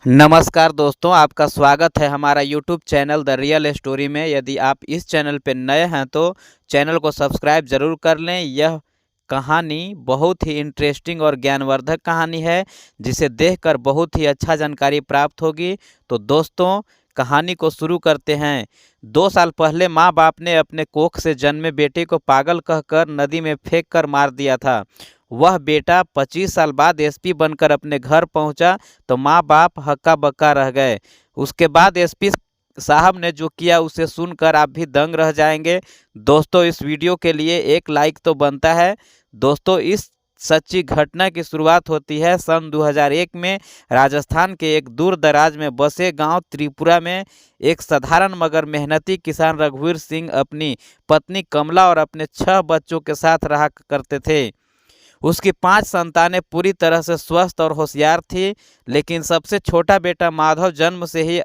नमस्कार दोस्तों, आपका स्वागत है हमारा YouTube channel the real story में। यदि आप इस चैनल पर नए हैं तो चैनल को सब्सक्राइब ज़रूर कर लें। यह कहानी बहुत ही इंटरेस्टिंग और ज्ञानवर्धक कहानी है, जिसे देखकर बहुत ही अच्छा जानकारी प्राप्त होगी। तो दोस्तों, कहानी को शुरू करते हैं। 2 साल पहले माँ बाप ने अपने कोख से जन्मे बेटे को पागल कहकर नदी में फेंक कर मार दिया था। वह बेटा 25 साल बाद एसपी बनकर अपने घर पहुंचा तो माँ बाप हक्का बक्का रह गए। उसके बाद एसपी साहब ने जो किया उसे सुनकर आप भी दंग रह जाएंगे। दोस्तों, इस वीडियो के लिए एक लाइक तो बनता है। दोस्तों, इस सच्ची घटना की शुरुआत होती है सन 2001 में। राजस्थान के एक दूर दराज में बसे गांव त्रिपुरा में एक साधारण मगर मेहनती किसान रघुवीर सिंह अपनी पत्नी कमला और अपने 6 बच्चों के साथ रहा करते थे। उसकी 5 संतानें पूरी तरह से स्वस्थ और होशियार थी, लेकिन सबसे छोटा बेटा माधव जन्म से ही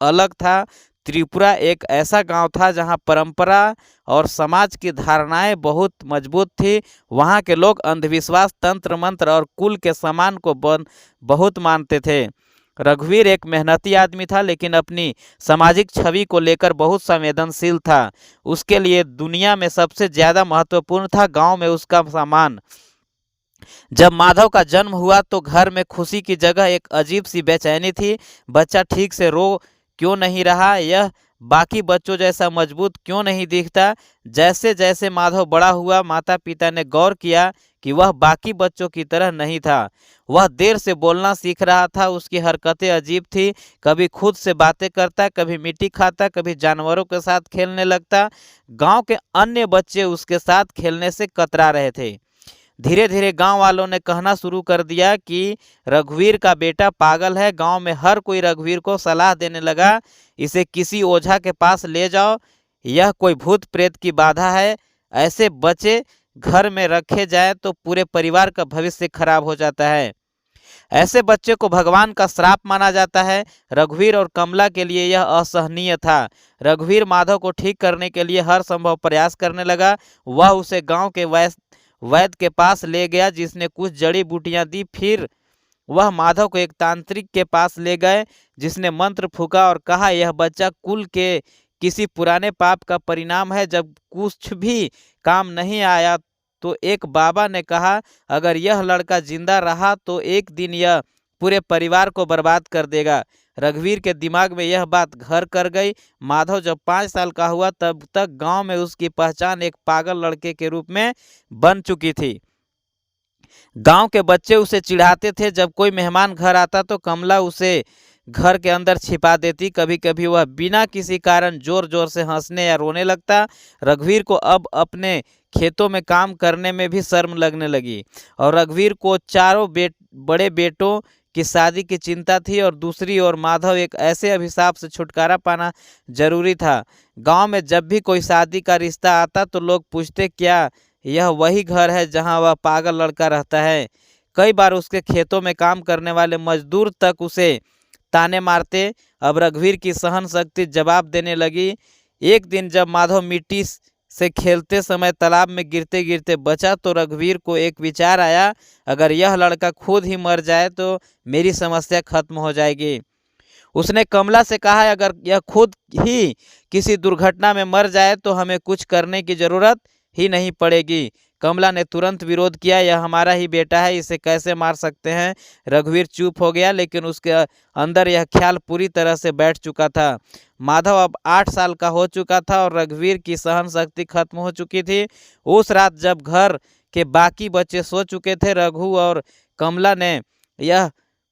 अलग था। त्रिपुरा एक ऐसा गांव था जहां परंपरा और समाज की धारणाएं बहुत मजबूत थी। वहां के लोग अंधविश्वास, तंत्र मंत्र और कुल के सम्मान को बहुत मानते थे। रघुवीर एक मेहनती आदमी था, लेकिन अपनी सामाजिक छवि को लेकर बहुत संवेदनशील था। उसके लिए दुनिया में सबसे ज़्यादा महत्वपूर्ण था गांव में उसका सम्मान। जब माधव का जन्म हुआ तो घर में खुशी की जगह एक अजीब सी बेचैनी थी। बच्चा ठीक से रो क्यों नहीं रहा, यह बाकी बच्चों जैसा मजबूत क्यों नहीं दिखता। जैसे जैसे माधव बड़ा हुआ, माता पिता ने गौर किया कि वह बाकी बच्चों की तरह नहीं था। वह देर से बोलना सीख रहा था, उसकी हरकतें अजीब थी। कभी खुद से बातें करता, कभी मिट्टी खाता, कभी जानवरों के साथ खेलने लगता। गांव के अन्य बच्चे उसके साथ खेलने से कतरा रहे थे। धीरे धीरे गांव वालों ने कहना शुरू कर दिया कि रघुवीर का बेटा पागल है। गांव में हर कोई रघुवीर को सलाह देने लगा, इसे किसी ओझा के पास ले जाओ, यह कोई भूत प्रेत की बाधा है। ऐसे बच्चे घर में रखे जाए तो पूरे परिवार का भविष्य खराब हो जाता है। ऐसे बच्चे को भगवान का श्राप माना जाता है। रघुवीर और कमला के लिए यह असहनीय था। रघुवीर माधव को ठीक करने के लिए हर संभव प्रयास करने लगा। वह उसे गांव के वैद्य के पास ले गया, जिसने कुछ जड़ी बूटियां दी। फिर वह माधव को एक तांत्रिक के पास ले गए, जिसने मंत्र फूका और कहा, यह बच्चा कुल के किसी पुराने पाप का परिणाम है। जब कुछ भी काम नहीं आया तो एक बाबा ने कहा, अगर यह लड़का जिंदा रहा तो एक दिन यह पूरे परिवार को बर्बाद कर देगा। रघुवीर के दिमाग में यह बात घर कर गई। माधव जब 5 साल का हुआ तब तक गांव में उसकी पहचान एक पागल लड़के के रूप में बन चुकी थी। गांव के बच्चे उसे चिढ़ाते थे। जब कोई मेहमान घर आता तो कमला उसे घर के अंदर छिपा देती। कभी कभी वह बिना किसी कारण जोर जोर से हंसने या रोने लगता। रघुवीर को अब अपने खेतों में काम करने में भी शर्म लगने लगी, और रघुवीर को चारों बड़े बेटों की शादी की चिंता थी, और दूसरी ओर माधव एक ऐसे अभिशाप से छुटकारा पाना जरूरी था। गांव में जब भी कोई शादी का रिश्ता आता तो लोग पूछते, क्या यह वही घर है जहां वह पागल लड़का रहता है। कई बार उसके खेतों में काम करने वाले मजदूर तक उसे ताने मारते। अब रघुवीर की सहन शक्ति जवाब देने लगी। एक दिन जब माधव मिट्टी से खेलते समय तालाब में गिरते गिरते बचा तो रघुवीर को एक विचार आया, अगर यह लड़का खुद ही मर जाए तो मेरी समस्या खत्म हो जाएगी। उसने कमला से कहा, अगर यह खुद ही किसी दुर्घटना में मर जाए तो हमें कुछ करने की जरूरत ही नहीं पड़ेगी। कमला ने तुरंत विरोध किया, यह हमारा ही बेटा है, इसे कैसे मार सकते हैं। रघुवीर चुप हो गया, लेकिन उसके अंदर यह ख्याल पूरी तरह से बैठ चुका था। माधव अब 8 साल का हो चुका था और रघुवीर की सहन शक्ति खत्म हो चुकी थी। उस रात जब घर के बाकी बच्चे सो चुके थे, रघु और कमला ने यह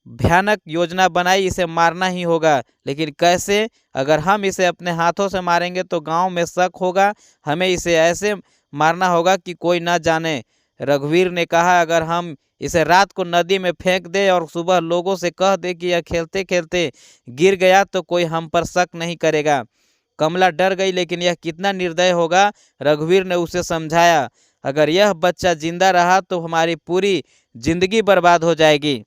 भयानक योजना बनाई, इसे मारना ही होगा। लेकिन कैसे? अगर हम इसे अपने हाथों से मारेंगे तो गांव में शक होगा। हमें इसे ऐसे मारना होगा कि कोई ना जाने। रघुवीर ने कहा, अगर हम इसे रात को नदी में फेंक दे और सुबह लोगों से कह दे कि यह खेलते खेलते गिर गया तो कोई हम पर शक नहीं करेगा। कमला डर गई, लेकिन यह कितना निर्दय होगा। रघुवीर ने उसे समझाया, अगर यह बच्चा जिंदा रहा तो हमारी पूरी जिंदगी बर्बाद हो जाएगी।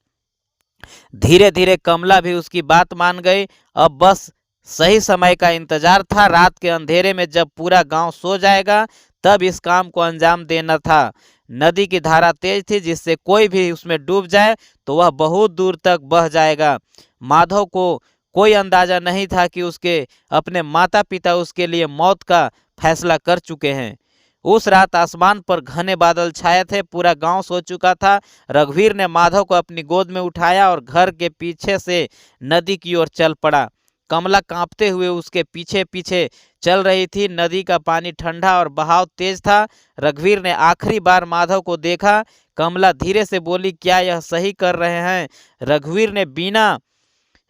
धीरे धीरे कमला भी उसकी बात मान गई। अब बस सही समय का इंतजार था। रात के अंधेरे में जब पूरा गांव सो जाएगा तब इस काम को अंजाम देना था। नदी की धारा तेज थी, जिससे कोई भी उसमें डूब जाए तो वह बहुत दूर तक बह जाएगा। माधव को कोई अंदाजा नहीं था कि उसके अपने माता पिता उसके लिए मौत का फैसला कर चुके हैं। उस रात आसमान पर घने बादल छाए थे, पूरा गांव सो चुका था। रघुवीर ने माधव को अपनी गोद में उठाया और घर के पीछे से नदी की ओर चल पड़ा। कमला कांपते हुए उसके पीछे पीछे चल रही थी। नदी का पानी ठंडा और बहाव तेज था। रघुवीर ने आखिरी बार माधव को देखा। कमला धीरे से बोली, क्या यह सही कर रहे हैं? रघुवीर ने बिना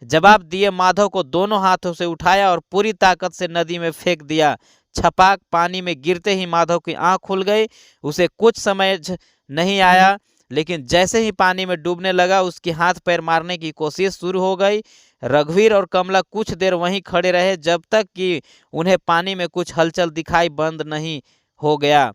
जवाब दिए माधव को दोनों हाथों से उठाया और पूरी ताकत से नदी में फेंक दिया। छपाक पानी में गिरते ही माधव की आंख खुल गई। उसे कुछ समझ नहीं आया, लेकिन जैसे ही पानी में डूबने लगा उसकी हाथ पैर मारने की कोशिश शुरू हो गई। रघुवीर और कमला कुछ देर वहीं खड़े रहे, जब तक कि उन्हें पानी में कुछ हलचल दिखाई बंद नहीं हो गया।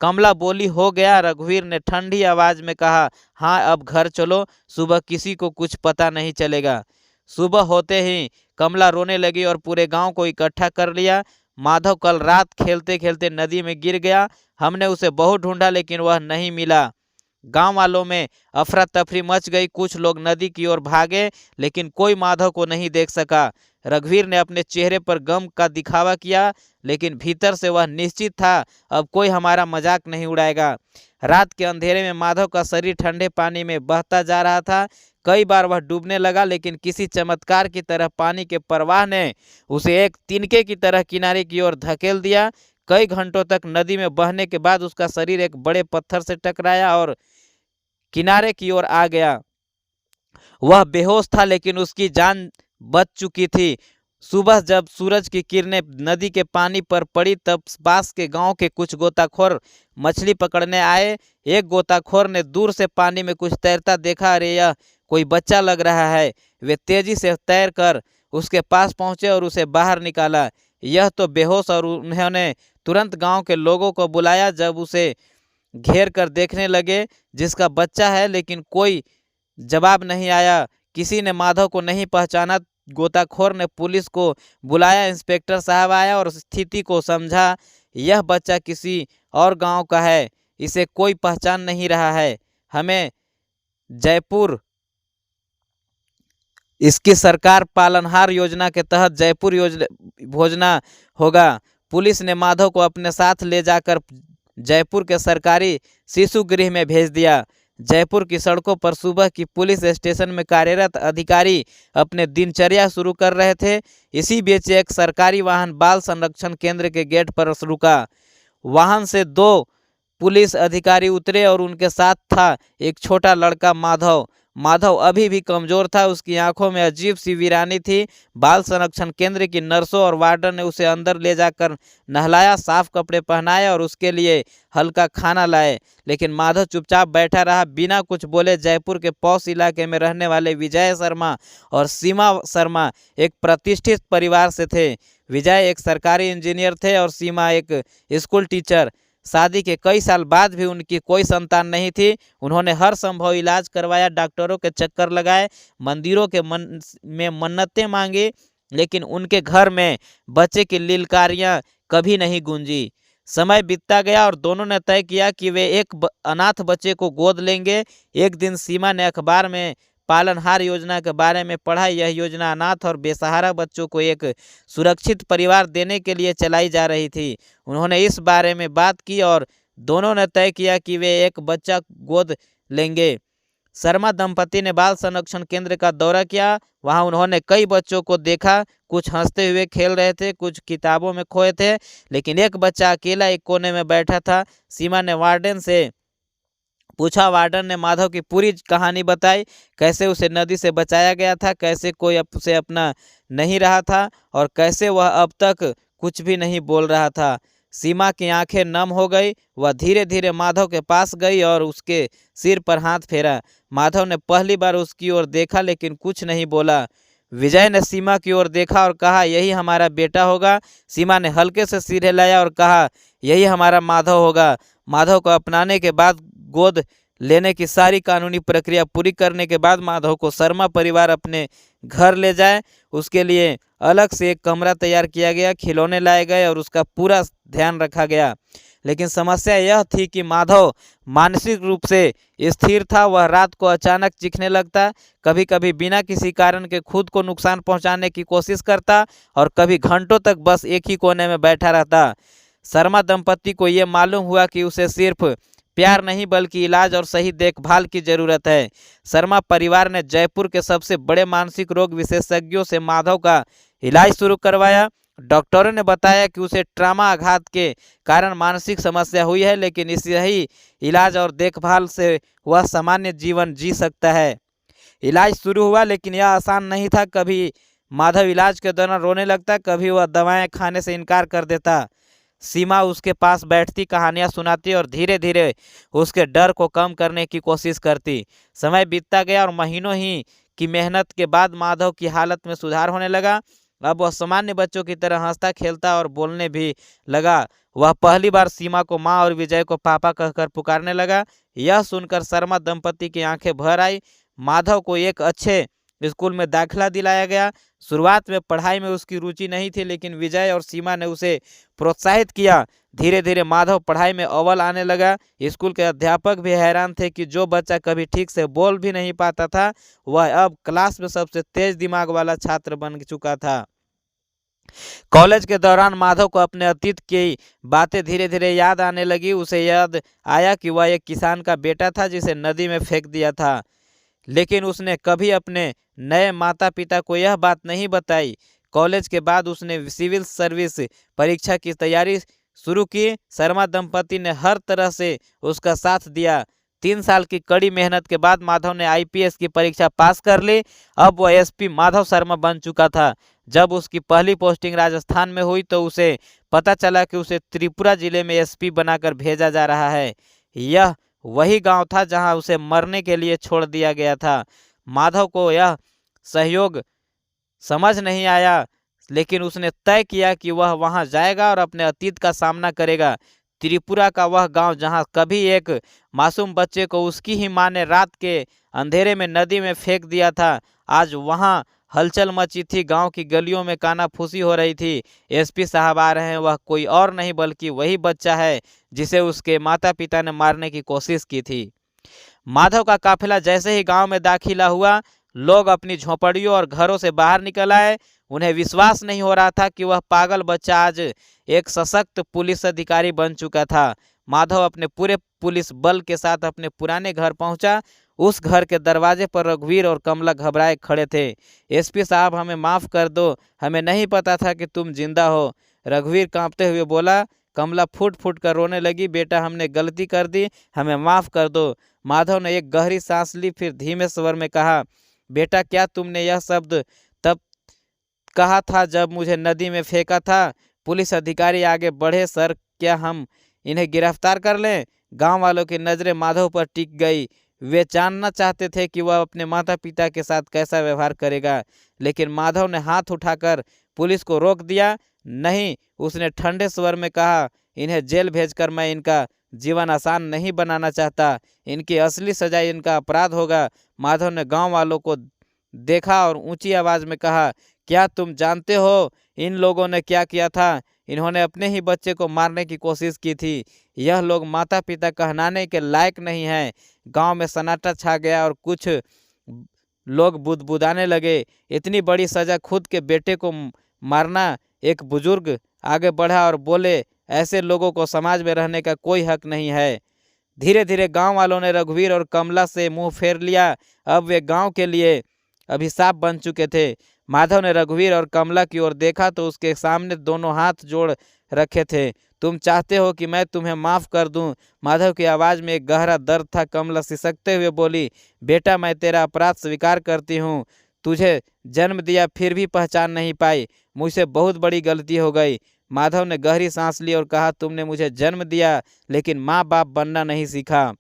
कमला बोली, हो गया? रघुवीर ने ठंडी आवाज में कहा, हाँ, अब घर चलो, सुबह किसी को कुछ पता नहीं चलेगा। सुबह होते ही कमला रोने लगी और पूरे गांव को इकट्ठा कर लिया। माधव कल रात खेलते खेलते नदी में गिर गया। हमने उसे बहुत ढूंढा, लेकिन वह नहीं मिला। गांव वालों में अफरा तफरी मच गई। कुछ लोग नदी की ओर भागे, लेकिन कोई माधव को नहीं देख सका। रघुवीर ने अपने चेहरे पर गम का दिखावा किया, लेकिन भीतर से वह निश्चित था, अब कोई हमारा मजाक नहीं उड़ाएगा। रात के अंधेरे में माधव का शरीर ठंडे पानी में बहता जा रहा था। कई बार वह डूबने लगा, लेकिन किसी चमत्कार की तरह पानी के प्रवाह ने उसे एक तिनके की तरह किनारे की ओर धकेल दिया। कई घंटों तक नदी में बहने के बाद उसका शरीर एक बड़े पत्थर से टकराया और किनारे की ओर आ गया। वह बेहोश था, लेकिन उसकी जान बच चुकी थी। सुबह जब सूरज की किरणें नदी के पानी पर पड़ी, तब पास के गांव के कुछ गोताखोर मछली पकड़ने आए। एक गोताखोर ने दूर से पानी में कुछ तैरता देखा। अरे, यह कोई बच्चा लग रहा है। वे तेजी से तैर कर उसके पास पहुंचे और उसे बाहर निकाला। यह तो बेहोश, और उन्होंने तुरंत गांव के लोगों को बुलाया। जब उसे घेर कर देखने लगे जिसका बच्चा है, लेकिन कोई जवाब नहीं आया। किसी ने माधव को नहीं पहचाना। गोताखोर ने पुलिस को बुलाया। इंस्पेक्टर साहब आया और स्थिति को समझा। यह बच्चा किसी और गांव का है, इसे कोई पहचान नहीं रहा है। हमें जयपुर, इसकी सरकार पालनहार योजना के तहत जयपुर योजना भोजना होगा। पुलिस ने माधव को अपने साथ ले जाकर जयपुर के सरकारी शिशु गृह में भेज दिया। जयपुर की सड़कों पर सुबह की पुलिस स्टेशन में कार्यरत अधिकारी अपने दिनचर्या शुरू कर रहे थे। इसी बीच एक सरकारी वाहन बाल संरक्षण केंद्र के गेट पर रुका। वाहन से 2 पुलिस अधिकारी उतरे और उनके साथ था एक छोटा लड़का माधव। माधव अभी भी कमजोर था, उसकी आंखों में अजीब सी वीरानी थी। बाल संरक्षण केंद्र की नर्सों और वार्डन ने उसे अंदर ले जाकर नहलाया, साफ कपड़े पहनाए और उसके लिए हल्का खाना लाए, लेकिन माधव चुपचाप बैठा रहा, बिना कुछ बोले। जयपुर के पौष इलाके में रहने वाले विजय शर्मा और सीमा शर्मा एक प्रतिष्ठित परिवार से थे। विजय एक सरकारी इंजीनियर थे और सीमा एक स्कूल टीचर। शादी के कई साल बाद भी उनकी कोई संतान नहीं थी। उन्होंने हर संभव इलाज करवाया, डॉक्टरों के चक्कर लगाए, मंदिरों के में मन्नतें मांगी, लेकिन उनके घर में बच्चे की लीलकारियां कभी नहीं गूंजी। समय बीतता गया और दोनों ने तय किया कि वे एक अनाथ बच्चे को गोद लेंगे। एक दिन सीमा ने अखबार में पालनहार योजना के बारे में पढ़ा। यह योजना अनाथ और बेसहारा बच्चों को एक सुरक्षित परिवार देने के लिए चलाई जा रही थी। उन्होंने इस बारे में बात की और दोनों ने तय किया कि वे एक बच्चा गोद लेंगे। शर्मा दंपति ने बाल संरक्षण केंद्र का दौरा किया। वहां उन्होंने कई बच्चों को देखा। कुछ हंसते हुए खेल रहे थे, कुछ किताबों में खोए थे, लेकिन एक बच्चा अकेला एक कोने में बैठा था। सीमा ने वार्डन से पूछा। वार्डन ने माधव की पूरी कहानी बताई, कैसे उसे नदी से बचाया गया था, कैसे कोई उसे अपना नहीं रहा था और कैसे वह अब तक कुछ भी नहीं बोल रहा था। सीमा की आंखें नम हो गई। वह धीरे धीरे माधव के पास गई और उसके सिर पर हाथ फेरा। माधव ने पहली बार उसकी ओर देखा, लेकिन कुछ नहीं बोला। विजय ने सीमा की ओर देखा और कहा, यही हमारा बेटा होगा। सीमा ने हल्के से सिर हिलाया और कहा, यही हमारा माधव होगा। माधव को अपनाने के बाद गोद लेने की सारी कानूनी प्रक्रिया पूरी करने के बाद माधव को शर्मा परिवार अपने घर ले जाए। उसके लिए अलग से एक कमरा तैयार किया गया, खिलौने लाए गए और उसका पूरा ध्यान रखा गया। लेकिन समस्या यह थी कि माधव मानसिक रूप से स्थिर था। वह रात को अचानक चीखने लगता, कभी कभी बिना किसी कारण के खुद को नुकसान पहुंचाने की कोशिश करता और कभी घंटों तक बस एक ही कोने में बैठा रहता। शर्मा दंपति को ये मालूम हुआ कि उसे सिर्फ प्यार नहीं बल्कि इलाज और सही देखभाल की जरूरत है। शर्मा परिवार ने जयपुर के सबसे बड़े मानसिक रोग विशेषज्ञों से माधव का इलाज शुरू करवाया। डॉक्टरों ने बताया कि उसे ट्रॉमा आघात के कारण मानसिक समस्या हुई है, लेकिन इस सही इलाज और देखभाल से वह सामान्य जीवन जी सकता है। इलाज शुरू हुआ, लेकिन यह आसान नहीं था। कभी माधव इलाज के दौरान रोने लगता, कभी वह दवाएं खाने से इनकार कर देता। सीमा उसके पास बैठती, कहानियां सुनाती और धीरे धीरे उसके डर को कम करने की कोशिश करती। समय बीतता गया और महीनों ही की मेहनत के बाद माधव की हालत में सुधार होने लगा। अब वह सामान्य बच्चों की तरह हंसता खेलता और बोलने भी लगा। वह पहली बार सीमा को माँ और विजय को पापा कहकर पुकारने लगा। यह सुनकर शर्मा दंपति की आंखें भर आई। माधव को एक अच्छे स्कूल में दाखिला दिलाया गया। शुरुआत में पढ़ाई में उसकी रुचि नहीं थी, लेकिन विजय और सीमा ने उसे प्रोत्साहित किया। धीरे धीरे माधव पढ़ाई में अव्वल आने लगा। स्कूल के अध्यापक भी हैरान थे कि जो बच्चा कभी ठीक से बोल भी नहीं पाता था, वह अब क्लास में सबसे तेज दिमाग वाला छात्र बन चुका था। कॉलेज के दौरान माधव को अपने अतीत की बातें धीरे धीरे याद आने लगी। उसे याद आया कि वह एक किसान का बेटा था जिसे नदी में फेंक दिया था, लेकिन उसने कभी अपने नए माता पिता को यह बात नहीं बताई। कॉलेज के बाद उसने सिविल सर्विस परीक्षा की तैयारी शुरू की। शर्मा दंपति ने हर तरह से उसका साथ दिया। 3 साल की कड़ी मेहनत के बाद माधव ने आईपीएस की परीक्षा पास कर ली। अब वह एसपी माधव शर्मा बन चुका था। जब उसकी पहली पोस्टिंग राजस्थान में हुई तो उसे पता चला कि उसे त्रिपुरा जिले में एसपी बनाकर भेजा जा रहा है। यह वही गांव था जहां उसे मरने के लिए छोड़ दिया गया था। माधव को यह सहयोग समझ नहीं आया, लेकिन उसने तय किया कि वह वहां जाएगा और अपने अतीत का सामना करेगा। त्रिपुरा का वह गांव जहां कभी एक मासूम बच्चे को उसकी ही मां ने रात के अंधेरे में नदी में फेंक दिया था, आज वहां हलचल मची थी। गांव की गलियों में कानाफूसी हो रही थी। एसपी साहब आ रहे हैं। वह कोई और नहीं बल्कि वही बच्चा है जिसे उसके माता पिता ने मारने की कोशिश की थी। माधव का काफिला जैसे ही गांव में दाखिला हुआ, लोग अपनी झोपड़ियों और घरों से बाहर निकल आए। उन्हें विश्वास नहीं हो रहा था कि वह पागल बच्चा आज एक सशक्त पुलिस अधिकारी बन चुका था। माधव अपने पूरे पुलिस बल के साथ अपने पुराने घर पहुंचा। उस घर के दरवाजे पर रघुवीर और कमला घबराए खड़े थे। एसपी साहब, हमें माफ़ कर दो, हमें नहीं पता था कि तुम जिंदा हो। रघुवीर कांपते हुए बोला। कमला फूट फूट कर रोने लगी। बेटा, हमने गलती कर दी, हमें माफ़ कर दो। माधव ने एक गहरी सांस ली, फिर धीमे स्वर में कहा, बेटा, क्या तुमने यह शब्द तब कहा था जब मुझे नदी में फेंका था? पुलिस अधिकारी आगे बढ़े। सर, क्या हम इन्हें गिरफ्तार कर लें? गांव वालों की नज़रें माधव पर टिक गई। वे जानना चाहते थे कि वह अपने माता पिता के साथ कैसा व्यवहार करेगा, लेकिन माधव ने हाथ उठाकर पुलिस को रोक दिया। नहीं, उसने ठंडे स्वर में कहा, इन्हें जेल भेजकर मैं इनका जीवन आसान नहीं बनाना चाहता। इनकी असली सजा इनका अपराध होगा। माधव ने गांव वालों को देखा और ऊंची आवाज में कहा, क्या तुम जानते हो इन लोगों ने क्या किया था? इन्होंने अपने ही बच्चे को मारने की कोशिश की थी। यह लोग माता पिता कहलाने के लायक नहीं हैं। गांव में सन्नाटा छा गया और कुछ लोग बुदबुदाने लगे। इतनी बड़ी सजा खुद के बेटे को मारना। एक बुजुर्ग आगे बढ़ा और बोले, ऐसे लोगों को समाज में रहने का कोई हक नहीं है। धीरे धीरे गांव वालों ने रघुवीर और कमला से मुंह फेर लिया। अब वे गांव के लिए अभिशाप बन चुके थे। माधव ने रघुवीर और कमला की ओर देखा तो उसके सामने दोनों हाथ जोड़ रखे थे। तुम चाहते हो कि मैं तुम्हें माफ़ कर दूं? माधव की आवाज़ में एक गहरा दर्द था। कमला सिसकते हुए बोली, बेटा, मैं तेरा अपराध स्वीकार करती हूँ। तुझे जन्म दिया फिर भी पहचान नहीं पाई। मुझसे बहुत बड़ी गलती हो गई। माधव ने गहरी सांस ली और कहा, तुमने मुझे जन्म दिया लेकिन माँ बाप बनना नहीं सीखा।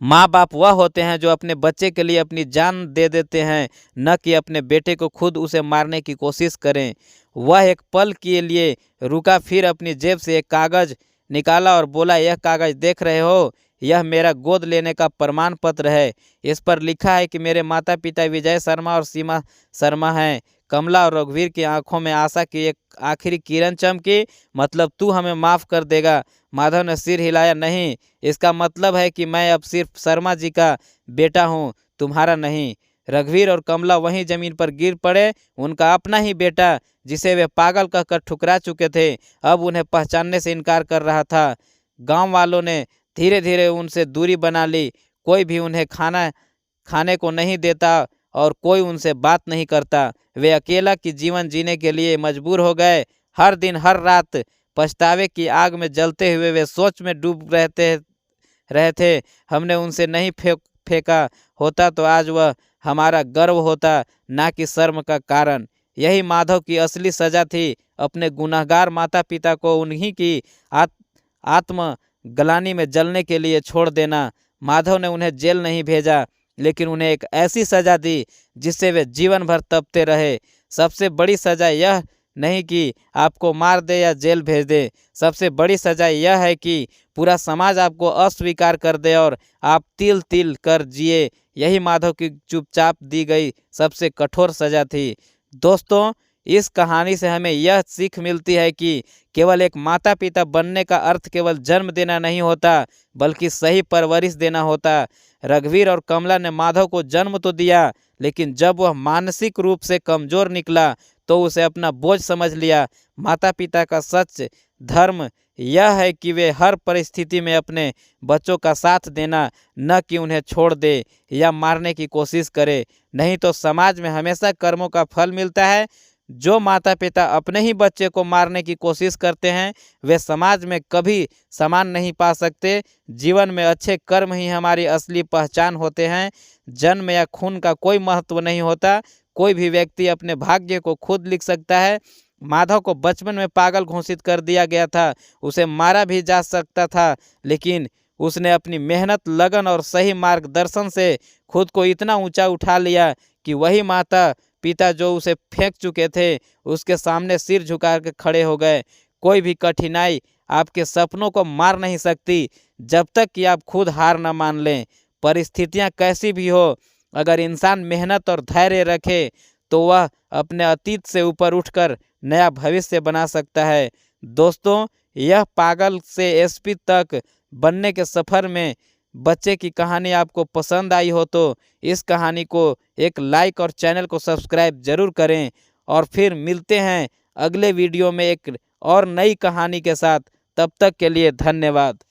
माँ बाप वह होते हैं जो अपने बच्चे के लिए अपनी जान दे देते हैं, न कि अपने बेटे को खुद उसे मारने की कोशिश करें। वह एक पल के लिए रुका, फिर अपनी जेब से एक कागज़ निकाला और बोला, यह कागज़ देख रहे हो? यह मेरा गोद लेने का प्रमाण पत्र है। इस पर लिखा है कि मेरे माता पिता विजय शर्मा और सीमा शर्मा हैं। कमला और रघुवीर की आंखों में आशा की एक आखिरी किरण चमकी। मतलब तू हमें माफ़ कर देगा? माधव ने सिर हिलाया। नहीं, इसका मतलब है कि मैं अब सिर्फ शर्मा जी का बेटा हूँ, तुम्हारा नहीं। रघुवीर और कमला वहीं जमीन पर गिर पड़े। उनका अपना ही बेटा, जिसे वे पागल कहकर ठुकरा चुके थे, अब उन्हें पहचानने से इनकार कर रहा था। गांव वालों ने धीरे धीरे उनसे दूरी बना ली। कोई भी उन्हें खाने को नहीं देता और कोई उनसे बात नहीं करता। वे अकेला की जीवन जीने के लिए मजबूर हो गए। हर दिन हर रात पछतावे की आग में जलते हुए वे सोच में डूब रहे थे, हमने उनसे नहीं फेंका होता तो आज वह हमारा गर्व होता, ना कि शर्म का कारण। यही माधव की असली सजा थी, अपने गुनहगार माता पिता को उन्हीं की आत्मग्लानि में जलने के लिए छोड़ देना। माधव ने उन्हें जेल नहीं भेजा, लेकिन उन्हें एक ऐसी सजा दी जिससे वे जीवन भर तपते रहे। सबसे बड़ी सजा यह नहीं कि आपको मार दे या जेल भेज दे, सबसे बड़ी सजा यह है कि पूरा समाज आपको अस्वीकार कर दे और आप तिल तिल कर जिए। यही माधव की चुपचाप दी गई सबसे कठोर सजा थी। दोस्तों, इस कहानी से हमें यह सीख मिलती है कि केवल एक माता पिता बनने का अर्थ केवल जन्म देना नहीं होता, बल्कि सही परवरिश देना होता। रघुवीर और कमला ने माधव को जन्म तो दिया, लेकिन जब वह मानसिक रूप से कमजोर निकला तो उसे अपना बोझ समझ लिया। माता पिता का सच धर्म यह है कि वे हर परिस्थिति में अपने बच्चों का साथ देना, न कि उन्हें छोड़ दे या मारने की कोशिश करे। नहीं तो समाज में हमेशा कर्मों का फल मिलता है। जो माता पिता अपने ही बच्चे को मारने की कोशिश करते हैं, वे समाज में कभी सम्मान नहीं पा सकते। जीवन में अच्छे कर्म ही हमारी असली पहचान होते हैं। जन्म या खून का कोई महत्व नहीं होता। कोई भी व्यक्ति अपने भाग्य को खुद लिख सकता है। माधव को बचपन में पागल घोषित कर दिया गया था, उसे मारा भी जा सकता था, लेकिन उसने अपनी मेहनत, लगन और सही मार्गदर्शन से खुद को इतना ऊंचा उठा लिया कि वही माता पिता जो उसे फेंक चुके थे, उसके सामने सिर झुका के खड़े हो गए। कोई भी कठिनाई आपके सपनों को मार नहीं सकती, जब तक कि आप खुद हार न मान लें। परिस्थितियां कैसी भी हो, अगर इंसान मेहनत और धैर्य रखे तो वह अपने अतीत से ऊपर उठकर नया भविष्य बना सकता है। दोस्तों, यह पागल से एसपी तक बनने के सफ़र में बच्चे की कहानी आपको पसंद आई हो तो इस कहानी को एक लाइक और चैनल को सब्सक्राइब जरूर करें। और फिर मिलते हैं अगले वीडियो में एक और नई कहानी के साथ। तब तक के लिए धन्यवाद।